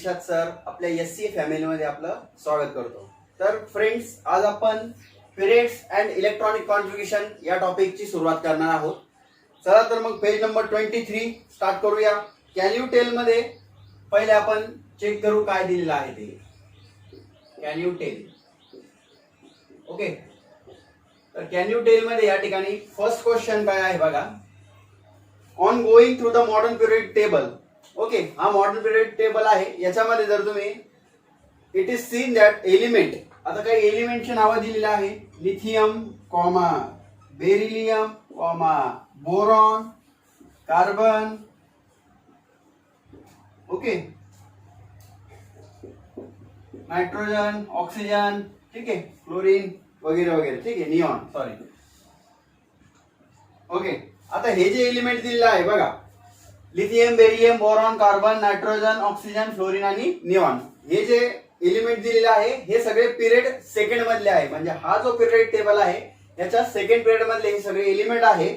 दिशात sir आपल्या SC फॅमिलीमध्ये आपलं स्वागत करतो। तर फ्रेंड्स, आज आपण पिरियड्स अँड इलेक्ट्रॉनिक कॉन्फिगरेशन या टॉपिकची सुरुवात करणार आहोत। चला तर मग पेज नंबर 23 स्टार्ट करूया। कॅन यू टेल मध्ये पहिले आपण चेक करू काय दिलेलं आहे ते। Can you tell, okay. तर कॅन यू टेल मध्ये या ठिकाणी फर्स्ट क्वेश्चन काय आहे बघा। On going through the modern period table, okay, हा मॉडर्न पिरियड टेबल आहे। याच्यामध्ये जर तुम्ही it is seen that element, आता काही एलिमेंटची नावं दिलेली आहे। Lithium comma beryllium comma boron carbon, okay, nitrogen oxygen, ठीक है, फ्लोरीन वगैरे वगैरे, ठीक है, निऑन, सॉरी, ओके। आता हे जे एलिमेंट दिलेलं आहे बघा, lithium beryllium boron carbon nitrogen oxygen fluorine आणि निऑन, हे जे एलिमेंट दिलेले आहे हे सगळे पिरियड सेकंड मधले आहे। म्हणजे हा जो पिरियड टेबल आहे याच्या सेकंड पिरियड मधले हे सगळे एलिमेंट आहे।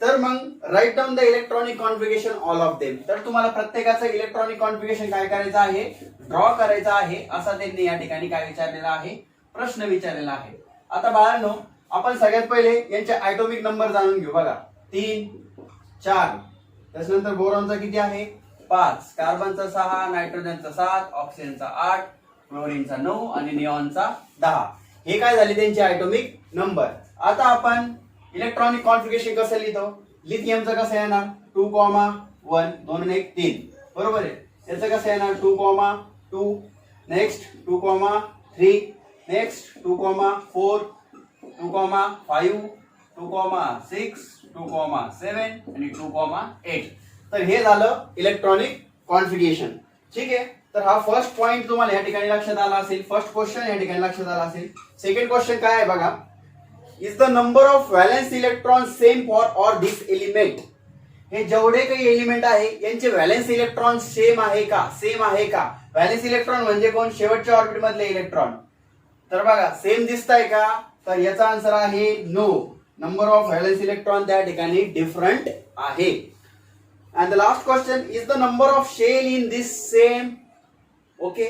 तर मग write down the electronic configuration all of them. तर तुम्हाला प्रत्येकाचं इलेक्ट्रॉनिक कॉन्फिगरेशन काय करायचं आहे, ड्रॉ करायचं आहे, असा त्यांनी या ठिकाणी काय विचारलेला आहे, प्रश्न विचारलेला आहे। आता बाळांनो, आपण सगळ्यात पहिले यांचे ॲटॉमिक नंबर जाणून घेऊ बघा। 3 4, त्याच्यानंतर बोरॉनचा किती आहे 5, कार्बनचा 6, नायट्रोजनचा 7, ऑक्सिजनचा 8, फ्लोरीनचा 9 आणि निऑनचा 10। हे काय झाले त्यांचे ॲटॉमिक नंबर। आता आपण इलेक्ट्रॉनिक कॉन्फिगरेशन कसं लिहितो, लिथियमचं कसं येणार 2,1 2 1 3, बरोबर आहे। त्याचं कसं येणार 2,2, नेक्स्ट 2,3, नेक्स्ट 2,4, 2,5, 2,6, 2,7 आणि 2,8। तर हे झालं इलेक्ट्रॉनिक कॉन्फिगरेशन, ठीक आहे। तर हा फर्स्ट पॉइंट तुम्हाला या ठिकाणी लक्षात आला असेल, फर्स्ट क्वेश्चन या ठिकाणी लक्षात आला असेल। सेकंड क्वेश्चन काय आहे बघा, is the number of valence electron same for or this element. हे जेवढे काही एलिमेंट आहे यांचे व्हॅलेन्स इलेक्ट्रॉन सेम आहे का, सेम आहे का। व्हॅलेन्स इलेक्ट्रॉन म्हणजे कोण, शेवटच्या ऑर्बिट मधले इलेक्ट्रॉन। तर बघा सेम दिसताय का, तर याचा आन्सर आहे no. Number of valence electron त्या ठिकाणी डिफरंट आहे। And the last question, is the number of shell in this same, okay.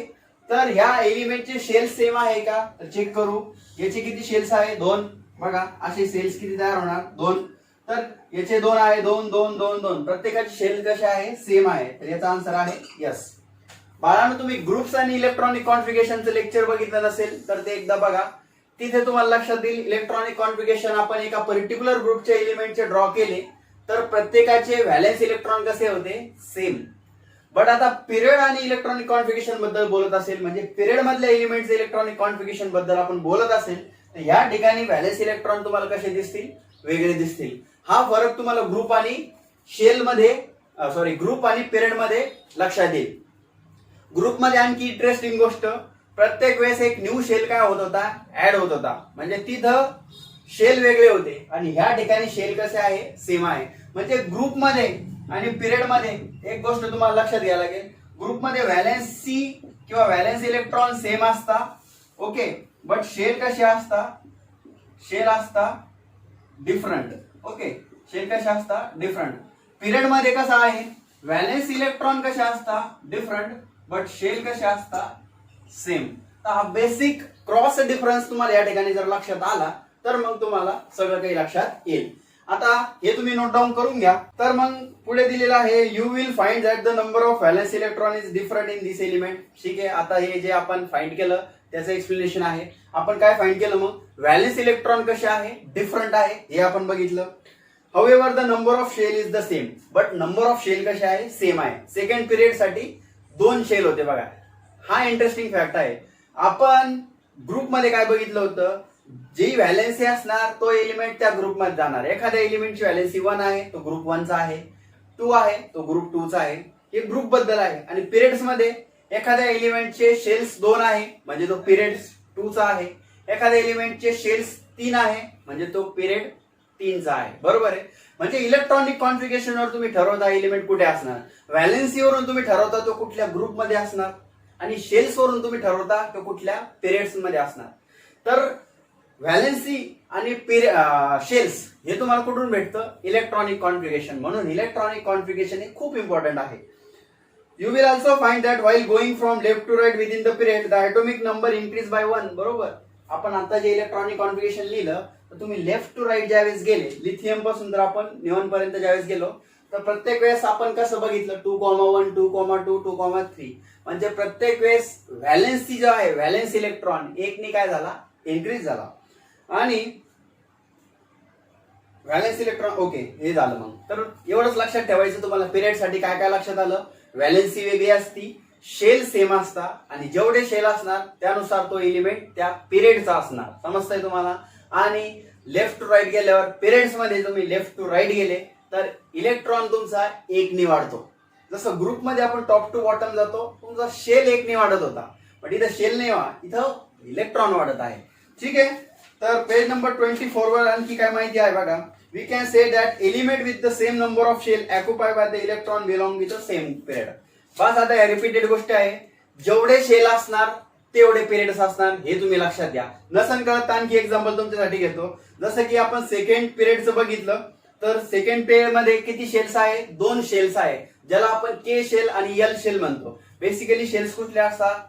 तर ह्या एलिमेंटचे शेल सेम आहे का, तर चेक करू। याचे किती शेल्स आहे 2, बघा असे सेल्स किती तयार होणार 2। तर याचे 2 आहे 2 2 2 2, प्रत्येकाचे शेल कसे आहे सेम आहे। तर याचा आन्सर आहे यस। बाळांनो, तुम्ही ग्रुप्स आणि इलेक्ट्रॉनिक कॉन्फिगरेशनचं लेक्चर बघितलं नसेल तर ते एकदा बघा, तिथे तुम्हाला लक्षात येईल इलेक्ट्रॉनिक कॉन्फिगरेशन आपण एका पर्टिक्युलर ग्रुपच्या एलिमेंटचे ड्रॉ केले तर प्रत्येकाचे व्हॅलेन्स इलेक्ट्रॉन कसे होते, सेम। बट आता पिरियड आणि इलेक्ट्रॉनिक कॉन्फिगरेशन बद्दल बोलत असेल, म्हणजे पिरियड मधल्या एलिमेंटचे इलेक्ट्रॉनिक कॉन्फिगरेशन बद्दल आपण बोलत असेल तर या ठिकाणी व्हॅलेन्स इलेक्ट्रॉन तुम्हाला कसे दिसतील, वेगळे दिसतील। हा फरक तुम्हाला ग्रुप आणि शेल मध्ये, सॉरी, ग्रुप आणि पिरियड मध्ये लक्षात येईल। ग्रुप मध्ये आणखी इंटरेस्टिंग गोष्ट, प्रत्येक वेळेस एक न्यू शेल काय होत होता, ऍड होत होता। म्हणजे तिथं शेल वेगळे होते आणि ह्या ठिकाणी शेल कसे आहे, सेम आहे। म्हणजे ग्रुप मध्ये आणि पिरियड मध्ये एक गोष्ट तुम्हाला लक्षात घ्यायला लागेल, ग्रुप मध्ये व्हॅलेन्सी किंवा व्हॅलेन्स इलेक्ट्रॉन सेम असता, ओके, बट शेल कसे असता, शेल असता डिफरंट, ओके, शेल कसे असता डिफरंट। पिरियड मध्ये कसं आहे, व्हॅलेन्स इलेक्ट्रॉन कसे असता डिफरंट, बट शेल कसे असता सेम। तर हा बेसिक क्रॉस डिफरन्स तुम्हाला या ठिकाणी जर लक्षात आला तर मग तुम्हाला सगळं काही लक्षात येईल। आता हे तुम्ही नोट डाऊन करून घ्या। तर मग पुढे दिलेलं आहे, you will find that the number of valence electron is different in this element, ठीक आहे। आता हे जे आपण फाइंड केलं त्याचं एक्सप्लेनेशन आहे। आपण काय फाइंड केलं, मग व्हॅलेन्स इलेक्ट्रॉन कसे आहे, डिफरंट आहे, हे आपण बघितलं। However the number of shell is the same, but number of shell कसे आहे, सेम आहे। सेकंड पिरियड साठी 2 शेल होते बघा, हा इंटरेस्टिंग फॅक्ट आहे। आपण ग्रुप मध्ये काय बघितलं होतं, जी व्हॅलेन्सी असणार तो एलिमेंट त्या ग्रुप मध्ये जाणार। एखाद्या एलिमेंटची व्हॅलेन्सी 1 आहे तो ग्रुप 1 चा आहे, 2 आहे तो ग्रुप 2 चा आहे, हे ग्रुप बद्दल आहे। आणि पिरियड्स मध्ये एखाद्या एलिमेंटचे शेल्स 2 आहे म्हणजे तो पिरियड 2 चा आहे, एखाद्या एलिमेंटचे शेल्स 3 आहे म्हणजे तो पिरियड 3 चा आहे, बरोबर आहे। म्हणजे इलेक्ट्रॉनिक कॉन्फिगरेशनवर तुम्ही ठरवता एलिमेंट कुठे असणार, व्हॅलेन्सीवरून तुम्ही ठरवता तो कुठल्या ग्रुप मध्ये असणार आणि शेल्स वरून तुम्ही ठरवता तो कुठल्या पिरियड्स मध्ये असणार। तर व्हॅलेन्सी आणि शेल्स हे तुम्हाला कुठून भेटतं, इलेक्ट्रॉनिक कॉन्फिगरेशन। म्हणून इलेक्ट्रॉनिक कॉन्फिगरेशन हे खूप इम्पॉर्टंट आहे। You will also find that while going from left to right within the period, the atomic number increase by 1. बरोबर. आपण आता जे इलेक्ट्रॉनिक कॉन्फिगरेशन लिहिलं तर तुम्ही लेफ्ट टू राईट ज्यावेळेस गेले, लिथियम पासून तर आपण निऑन पर्यंत ज्यावेळेस गेलो तर प्रत्येक वेळेस आपण कसं बघितलं 2,1, 2,2, 2,3 म्हणजे प्रत्येक वेळेस व्हॅलेन्सी जो आहे व्हॅलेन्स इलेक्ट्रॉन एकने काय झाला इन्क्रीज झाला आणि व्हॅलेन्स इलेक्ट्रॉन ओके हे झालं. मग तर एवढंच लक्षात ठेवायचं तुम्हाला पिरियड साठी काय काय लक्षात आलं. व्हॅलेन्सी वेगळी असती, शेल सेम असतात आणि जेवढे शेल असणार त्यानुसार तो एलिमेंट त्या पिरियडचा असणार. समजतंय तुम्हाला. आणि लेफ्ट टू राईट गेल्यावर पिरियड्स मध्ये तुम्ही लेफ्ट टू राईट गेले तर इलेक्ट्रॉन तुमचा एकने वाढतो. जसं ग्रुपमध्ये आपण टॉप टू बॉटम जातो तुमचा शेल एकने वाढत होता पण इथं शेल नाही इथं इलेक्ट्रॉन वाढत आहे. ठीक आहे. तर पेज नंबर 24 वर आणखी काय माहिती आहे बघा. We can say that element with the same number of shell occupied by the electron belong with the same period. बस आता या रिपीटेड गोष्ट आहे. जेवढे शेल असणार तेवढे पिरियड्स असणार हे तुम्ही लक्षात घ्या. नसन करत आणखी एक्झाम्पल तुमच्यासाठी घेतो. जसं की आपण सेकंड पिरियडचं बघितलं तर सेकंड पिरियड मध्ये किती शेल्स आहे 2 शेल्स आहे ज्याला आपण के शेल आणि एल शेल म्हणतो. बेसिकली शेल्स कुठले असतात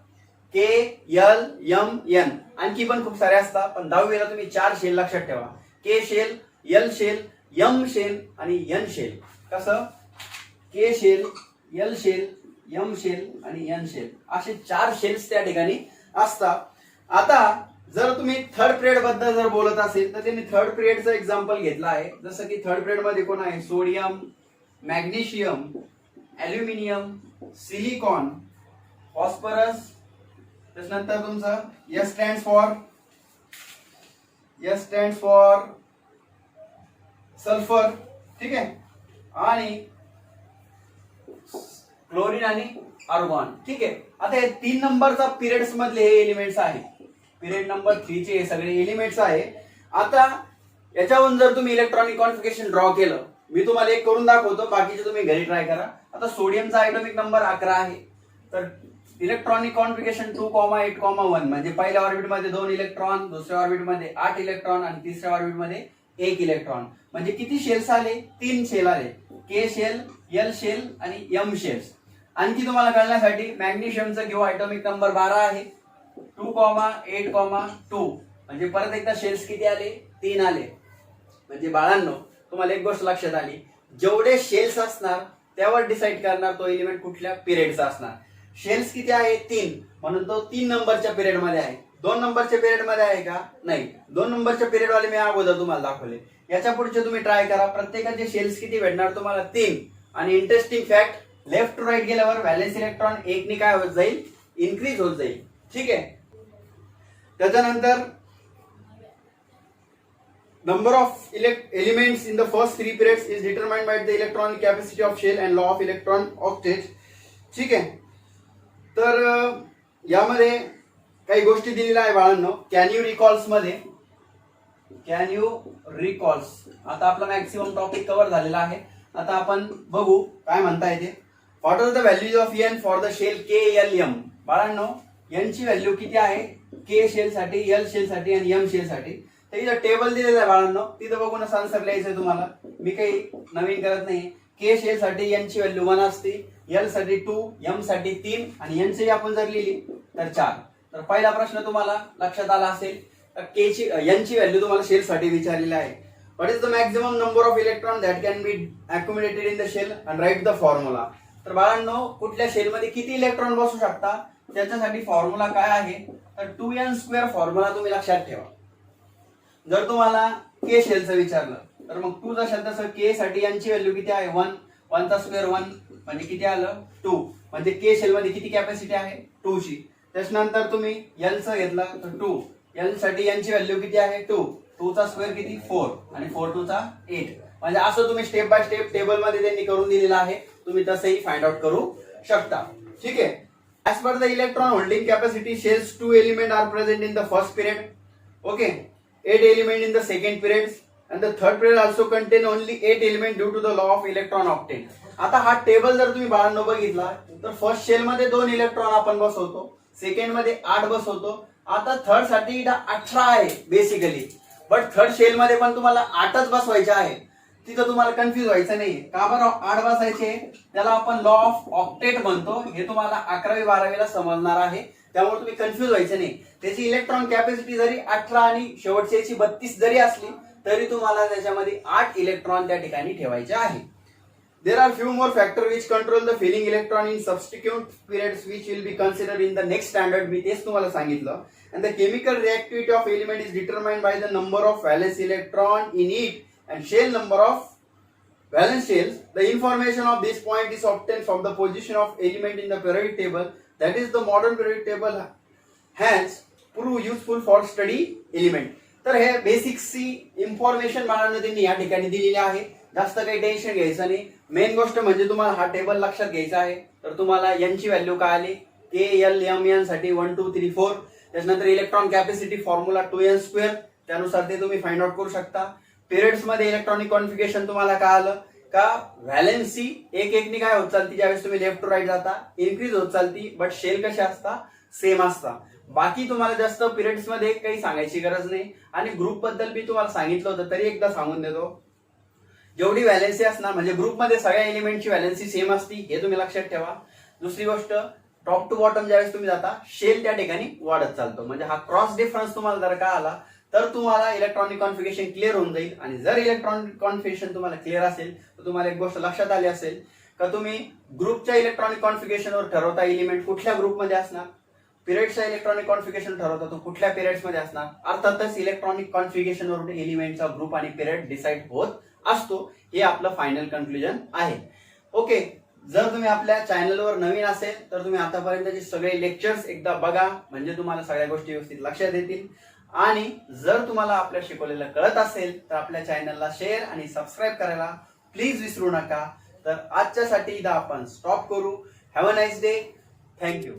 के एल एम एन आणखी पण खूप सारे असतात पण 10वीला तुम्ही 4 शेल लक्षात ठेवा. K shell L shell M shell आणि एन शेल. कसं K shell L shell M shell आणि एन शेल असे 4 शेल्स त्या ठिकाणी असतात. आता जर तुम्ही थर्ड पिरियड बद्दल जर बोलत असेल तर त्यांनी थर्ड पिरियडचं एक्झाम्पल घेतलं आहे. जसं की थर्ड पिरियड मध्ये कोण आहे sodium, magnesium, aluminium, silicon, phosphorus. त्याच्यानंतर तुमचं एस स्टँड्स फॉर सल्फर. ठीक आहे. आणि क्लोरीन आणि आर्गॉन. ठीक आहे. आता हे 3 नंबरचा पिरियड्स मधले हे एलिमेंट्स आहे. पिरियड नंबर 3 चे हे सगळे एलिमेंट्स आहे. आता याच्यावरून जर तुम्ही इलेक्ट्रॉनिक कॉन्फिगरेशन ड्रॉ केलं मी तुम्हाला एक करून दाखवतो बाकीचे तुम्ही घरी ट्राय करा. आता सोडियमचा ॲटॉमिक नंबर 11 आहे तर इलेक्ट्रॉनिक कॉन्फिगरेशन 2,8,1 म्हणजे पहिल्या ऑर्बिट मध्ये 2 इलेक्ट्रॉन, दुसऱ्या ऑर्बिट मध्ये 8 इलेक्ट्रॉन आणि तिसऱ्या ऑर्बिट मध्ये 1 इलेक्ट्रॉन. म्हणजे किती शेल्स आले 3 शेल आले. के शेल, एल शेल आणि एम शेल्स. आणखी तुम्हाला कळण्यासाठी मॅग्नेशियमचा किंवा ॲटॉमिक नंबर 12 आहे 2,8,2 म्हणजे परत एकदा शेल्स किती आले 3 आले. म्हणजे बाळांनो तुम्हाला एक गोष्ट लक्षात आली जेवढे शेल्स असणार त्यावर डिसाइड करणार तो एलिमेंट कुठल्या पिरियडचा असणार. शेल्स किती आहे 3 म्हणून तो 3 नंबरच्या पिरियड मध्ये आहे. 2 नंबरच्या पिरियड मध्ये आहे का नाही. 2 नंबरच्या पिरियड वाले मी अगोदर तुम्हाला दाखवले. याच्या पुढचे तुम्ही ट्राय करा. प्रत्येकाचे शेल्स किती भेटणार तुम्हाला 3. आणि interesting fact left to right गेल्यावर व्हॅलेन्स इलेक्ट्रॉन एकने काय होत जाईल इन्क्रीज होत जाईल. ठीक आहे. त्याच्यानंतर number of elements in the first 3 periods is determined by the electronic capacity of shell and law of electron exchange. ठीक आहे. तर यामध्ये काही गोष्टी दिलेल्या आहे बाळांनो. Can you recalls. आता आपला मॅक्सिमम टॉपिक कव्हर झालेला आहे. आता आपण बघू काय म्हणता येते. What are the values of N for the shell K L M. बाळांनो एन ची व्हॅल्यू किती आहे के शेल साठी, एल शेल साठी आणि एम शेल साठी. तर इथं टेबल दिलेलं आहे बाळांनो तिथं बघूनच आन्सर लिहायचंय तुम्हाला. मी काही नवीन करत नाही. के शेल साठी एन ची व्हॅल्यू 1 असते, एल साठी 2, एम साठी 3 आणि एन ची आपण जर लिहिली तर 4. तर पहिला प्रश्न तुम्हाला लक्षात आला असेल. के ची एन ची व्हॅल्यू तुम्हाला शेल साठी विचारलेली आहे. What is the maximum number of electron that can be accumulated in the shell and write the formula. तर बाळांनो कुठल्या शेल मध्ये किती इलेक्ट्रॉन बसू शकता त्याच्यासाठी फॉर्म्युला काय आहे तर 2n² फॉर्म्युला तुम्ही लक्षात ठेवा. जर तुम्हाला के शेलचं विचारलं तर मग 2 जसं तसं के साठी यांची व्हॅल्यू किती आहे 1, 1 चा स्क्वेअर 1 म्हणजे किती आलं 2. म्हणजे के शेल मध्ये किती कॅपॅसिटी आहे 2 ची. त्याच्यानंतर तुम्ही एल चं घेतला तर 2, एल साठी यांची व्हॅल्यू किती आहे 2, 2 चा स्क्वेअर किती 4 आणि 4 2 चा 8. म्हणजे असं तुम्ही स्टेप बाय स्टेप टेबल मध्ये त्यांनी करून दिलेलं आहे. तुम्ही तसंही फाइंड आउट करू शकता. ठीक आहे. As per the electron holding capacity, shells 2 elements are present in the first period. Okay, 8 elements in the second period, and the third period also contain only 8 elements due to the law of electron octet. आता हा table जर तुम्ही बाळांनो बघितला तर first shell मध्ये 2 electron आपण बसवतो, सेकंड मध्ये 8 बसवतो. आता थर्ड साठी 18 आहे बेसिकली, बट थर्ड शेल मध्ये पण तुम्हाला 8च बसवायचे आहे. तिथं तुम्हाला कन्फ्युज व्हायचं नाही. का बरं 8 बसायचे? त्याला आपण लॉ ऑफ ऑक्टेट म्हणतो. हे तुम्हाला 11वी 12वीला समजणार आहे, त्यामुळे तुम्ही कन्फ्युज व्हायचं नाही. त्याची इलेक्ट्रॉन कॅपॅसिटी जरी 18 आणि शेवटची याची 32 जरी असली तरी तुम्हाला त्याच्यामध्ये 8 इलेक्ट्रॉन त्या ठिकाणी ठेवायचे आहे. There are few more factors which control the filling electron in subsequent periods which will be considered in the next standard. मी तेच तुम्हाला सांगितलं. And the chemical reactivity of element is determined by the number of valence electron in it and shell number of valence shells. The information of this point is obtained from the position of element in the periodic table. That is the modern periodic table hence prove useful for study element. तर हे बेसिक्सची information मला त्यांनी या ठिकाणी दिलेली आहे. जास्त काही टेन्शन घ्यायचं नाही. मेन गोष्ट म्हणजे तुम्हाला हा टेबल लक्षात घ्यायचा आहे. तर तुम्हाला यांची व्हॅल्यू काय आली, KLMN साठी 1 2 3 4. त्याच्यानंतर इलेक्ट्रॉन कॅपॅसिटी फॉर्म्युला 2n², त्यानुसार ते तुम्ही फाइंड आउट करू शकता. पिरियड्स मध्ये इलेक्ट्रॉनिक कॉन्फिगरेशन तुम्हाला काय आलं का, व्हॅलेन्सी एक एकनी काय होत चालती, ज्यावेळेस तुम्ही लेफ्ट टू राईट जाता इन्क्रीज होत चालती, बट शेल कशा असता, सेम असता. बाकी तुम्हाला जास्त पिरियड्स मध्ये काही सांगायची गरज नाही. आणि ग्रुप बद्दल मी तुम्हाला सांगितलं होतं तरी एकदा सांगून देतो. जेवढी व्हॅलेन्सी असणार म्हणजे ग्रुपमध्ये सगळ्या एलिमेंटची व्हॅलेन्सी सेम असती, हे तुम्ही लक्षात ठेवा. दुसरी गोष्ट, टॉप टू बॉटम ज्यावेळेस तुम्ही जाता शेल त्या ठिकाणी वाढत चालतो. म्हणजे हा क्रॉस डिफरन्स तुम्हाला जर का आला तर तुम्हाला इलेक्ट्रॉनिक कॉन्फिगरेशन क्लिअर होऊन जाईल. आणि जर इलेक्ट्रॉनिक कॉन्फिगरेशन तुम्हाला क्लिअर असेल तर तुम्हाला एक गोष्ट लक्षात आली असेल का तुम्ही ग्रुपच्या इलेक्ट्रॉनिक कॉन्फिगरेशनवर ठरवता एलिमेंट कुठल्या ग्रुपमध्ये असणार, पिरियडचा इलेक्ट्रॉनिक कॉन्फिगरेशन ठरवता तो कुठल्या पिरियड्स मध्ये असणार. अर्थातच इलेक्ट्रॉनिक कॉन्फिगरेशन वरून एलिमेंटचा ग्रुप आणि पिरियड डिसाइड होत असतो. हे आपलं फायनल कन्क्लुजन आहे. ओके, जर तुम्ही आपल्या चॅनलवर नवीन असेल तर तुम्ही आतापर्यंतचे सगळे लेक्चर्स एकदा बघा, म्हणजे तुम्हाला सगळ्या गोष्टी व्यवस्थित लक्षात येतील. आणि जर तुम्हाला आपल्या शिकवलेलं कळत असेल तर आपल्या चॅनलला शेअर आणि सबस्क्राईब करायला प्लीज विसरू नका. तर आजच्यासाठी इथं आपण स्टॉप करू. Have a nice day. Thank you.